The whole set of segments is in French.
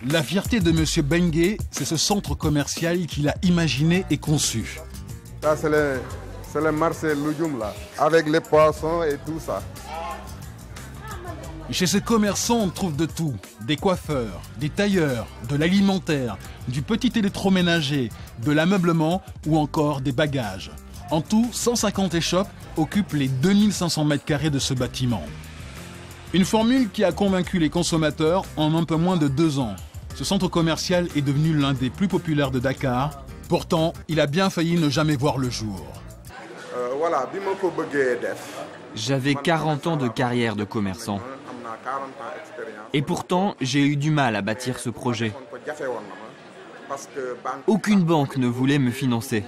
La fierté de M. Bengue, c'est ce centre commercial qu'il a imaginé et conçu. Ça, c'est le marché Loujoum, là, avec les poissons et tout ça. Chez ce commerçant, on trouve de tout. Des coiffeurs, des tailleurs, de l'alimentaire, du petit électroménager, de l'ameublement ou encore des bagages. En tout, 150 échoppes occupent les 2500 mètres carrés de ce bâtiment. Une formule qui a convaincu les consommateurs en un peu moins de 2 ans. Ce centre commercial est devenu l'un des plus populaires de Dakar. Pourtant, il a bien failli ne jamais voir le jour. J'avais 40 ans de carrière de commerçant. Et pourtant, j'ai eu du mal à bâtir ce projet. Aucune banque ne voulait me financer.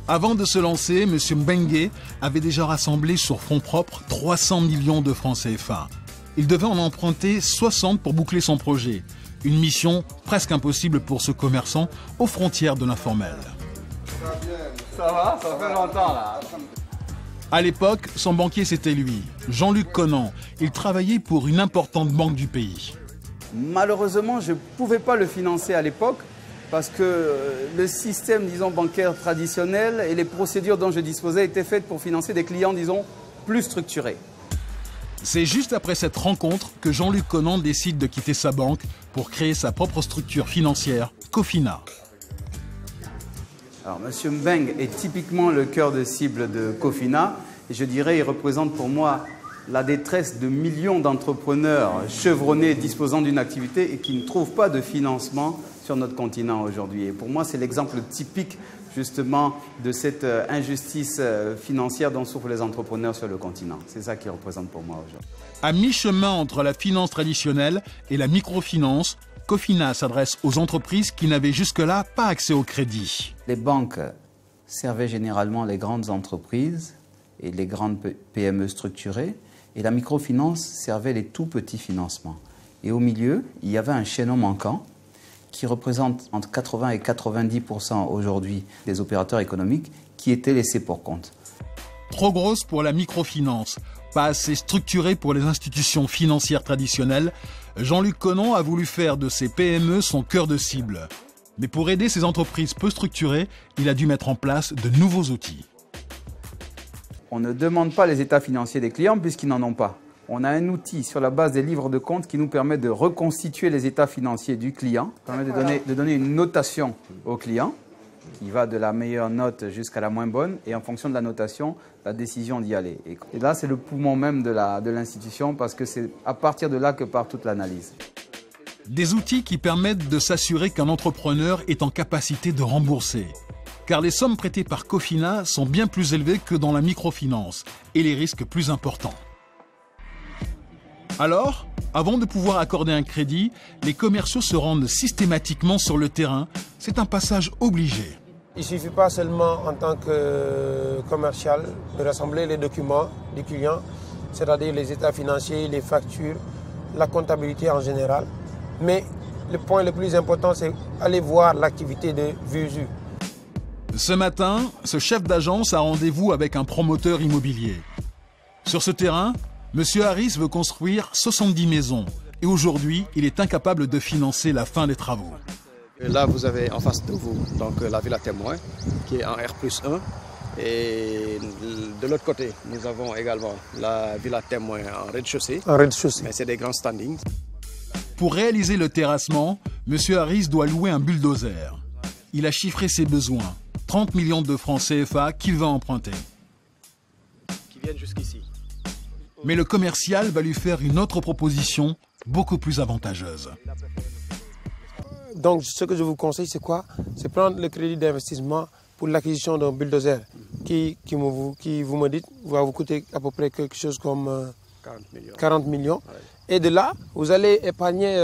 Avant de se lancer, M. Bengue avait déjà rassemblé sur fonds propres 300 millions de francs CFA. Il devait en emprunter 60 pour boucler son projet. Une mission presque impossible pour ce commerçant aux frontières de l'informel. Ça va, ça fait longtemps là. À l'époque, son banquier c'était lui, Jean-Luc Conan. Il travaillait pour une importante banque du pays. Malheureusement, je ne pouvais pas le financer à l'époque parce que le système, disons, bancaire traditionnel et les procédures dont je disposais étaient faites pour financer des clients, disons, plus structurés. C'est juste après cette rencontre que Jean-Luc Conan décide de quitter sa banque pour créer sa propre structure financière, Cofina. Alors, M. Mbengue est typiquement le cœur de cible de Cofina. Et je dirais, il représente pour moi la détresse de millions d'entrepreneurs chevronnés disposant d'une activité et qui ne trouvent pas de financement sur notre continent aujourd'hui. Et pour moi, c'est l'exemple typique justement de cette injustice financière dont souffrent les entrepreneurs sur le continent. C'est ça qu'il représente pour moi aujourd'hui. À mi-chemin entre la finance traditionnelle et la microfinance, Cofina s'adresse aux entreprises qui n'avaient jusque-là pas accès au crédit. Les banques servaient généralement les grandes entreprises et les grandes PME structurées, et la microfinance servait les tout petits financements. Et au milieu, il y avait un chaînon manquant qui représente entre 80 et 90% aujourd'hui des opérateurs économiques qui étaient laissés pour compte. Trop grosse pour la microfinance, pas assez structurée pour les institutions financières traditionnelles, Jean-Luc Conan a voulu faire de ces PME son cœur de cible. Mais pour aider ces entreprises peu structurées, il a dû mettre en place de nouveaux outils. On ne demande pas les états financiers des clients puisqu'ils n'en ont pas. On a un outil sur la base des livres de compte qui nous permet de reconstituer les états financiers du client, permet de donner une notation au client qui va de la meilleure note jusqu'à la moins bonne, et en fonction de la notation, la décision d'y aller. Et là, c'est le poumon même de l'institution parce que c'est à partir de là que part toute l'analyse. Des outils qui permettent de s'assurer qu'un entrepreneur est en capacité de rembourser. Car les sommes prêtées par Cofina sont bien plus élevées que dans la microfinance et les risques plus importants. Alors, avant de pouvoir accorder un crédit, les commerciaux se rendent systématiquement sur le terrain. C'est un passage obligé. Il ne suffit pas seulement en tant que commercial de rassembler les documents du client, c'est-à-dire les états financiers, les factures, la comptabilité en général. Mais le point le plus important, c'est aller voir l'activité de visu. Ce matin, ce chef d'agence a rendez-vous avec un promoteur immobilier. Sur ce terrain, M. Harris veut construire 70 maisons et aujourd'hui, il est incapable de financer la fin des travaux. Là, vous avez en face de vous donc, la Villa Témoin qui est en R+1 et de l'autre côté, nous avons également la Villa Témoin en rez-de-chaussée. Mais c'est des grands standings. Pour réaliser le terrassement, M. Harris doit louer un bulldozer. Il a chiffré ses besoins, 30 millions de francs CFA qu'il va emprunter. Qui viennent jusqu'ici. Mais le commercial va lui faire une autre proposition beaucoup plus avantageuse. Donc, ce que je vous conseille, c'est quoi? C'est prendre le crédit d'investissement pour l'acquisition d'un bulldozer qui, vous me dites, va vous coûter à peu près quelque chose comme 40 millions. Ouais. Et de là, vous allez épargner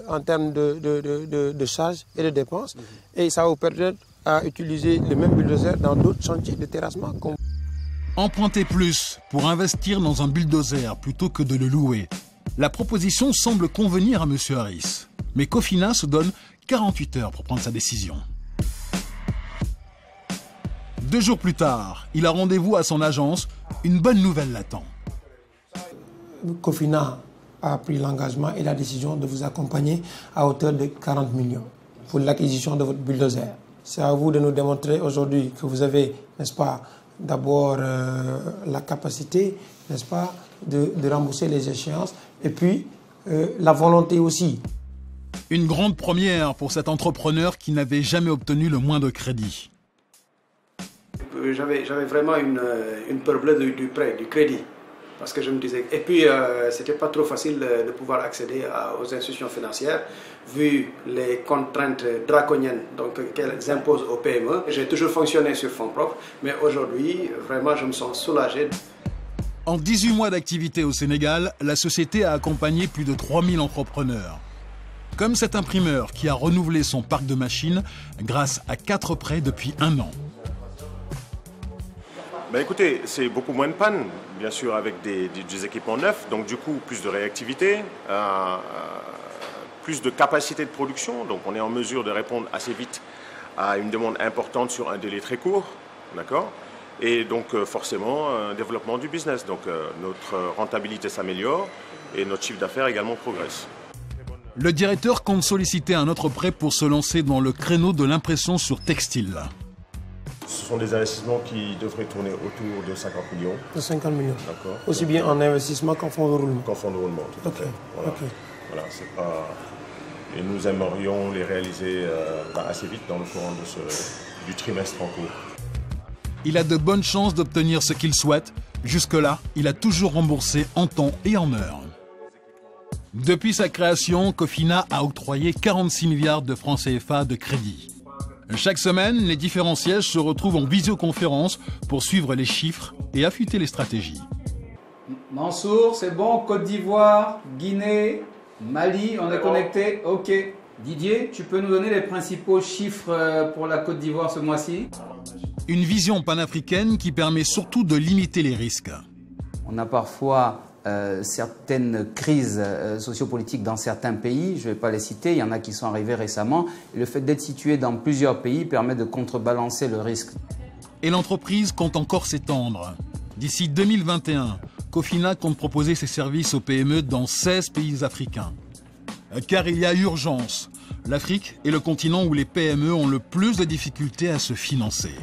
en termes de charges et de dépenses. Et ça va vous permettre à utiliser le même bulldozer dans d'autres chantiers de terrassement. Emprunter plus pour investir dans un bulldozer plutôt que de le louer. La proposition semble convenir à M. Harris. Mais Cofina se donne 48 heures pour prendre sa décision. 2 jours plus tard, il a rendez-vous à son agence. Une bonne nouvelle l'attend. Cofina a pris l'engagement et la décision de vous accompagner à hauteur de 40 millions pour l'acquisition de votre bulldozer. C'est à vous de nous démontrer aujourd'hui que vous avez, n'est-ce pas, d'abord la capacité, n'est-ce pas, de rembourser les échéances et puis la volonté aussi. Une grande première pour cet entrepreneur qui n'avait jamais obtenu le moindre crédit. J'avais vraiment une peur bleue du prêt, du crédit. Parce que je me disais... Et puis, c'était pas trop facile de pouvoir accéder aux institutions financières, vu les contraintes draconiennes qu'elles imposent aux PME. J'ai toujours fonctionné sur fonds propres, mais aujourd'hui, vraiment, je me sens soulagé. En 18 mois d'activité au Sénégal, la société a accompagné plus de 3000 entrepreneurs. Comme cet imprimeur qui a renouvelé son parc de machines grâce à 4 prêts depuis 1 an. Ben écoutez, c'est beaucoup moins de panne, bien sûr, avec des équipements neufs, donc du coup, plus de réactivité, plus de capacité de production, donc on est en mesure de répondre assez vite à une demande importante sur un délai très court, d'accord ? Et donc forcément, un développement du business, donc notre rentabilité s'améliore et notre chiffre d'affaires également progresse. Le directeur compte solliciter un autre prêt pour se lancer dans le créneau de l'impression sur textile. Ce sont des investissements qui devraient tourner autour de 50 millions. De 50 millions. D'accord. Aussi bien en investissement qu'en fonds de roulement. Qu'en fonds de roulement, tout à fait. Voilà. Okay. Voilà, c'est pas... Et nous aimerions les réaliser assez vite dans le courant du trimestre en cours. Il a de bonnes chances d'obtenir ce qu'il souhaite. Jusque-là, il a toujours remboursé en temps et en heure. Depuis sa création, Cofina a octroyé 46 milliards de francs CFA de crédit. Chaque semaine, les différents sièges se retrouvent en visioconférence pour suivre les chiffres et affûter les stratégies. Mansour, c'est bon, Côte d'Ivoire, Guinée, Mali, on est connecté, ok. Didier, tu peux nous donner les principaux chiffres pour la Côte d'Ivoire ce mois-ci? Une vision panafricaine qui permet surtout de limiter les risques. On a parfois certaines crises sociopolitiques dans certains pays, je ne vais pas les citer, il y en a qui sont arrivés récemment. Et le fait d'être situé dans plusieurs pays permet de contrebalancer le risque. Et l'entreprise compte encore s'étendre. D'ici 2021, Cofina compte proposer ses services aux PME dans 16 pays africains. Car il y a urgence. L'Afrique est le continent où les PME ont le plus de difficultés à se financer.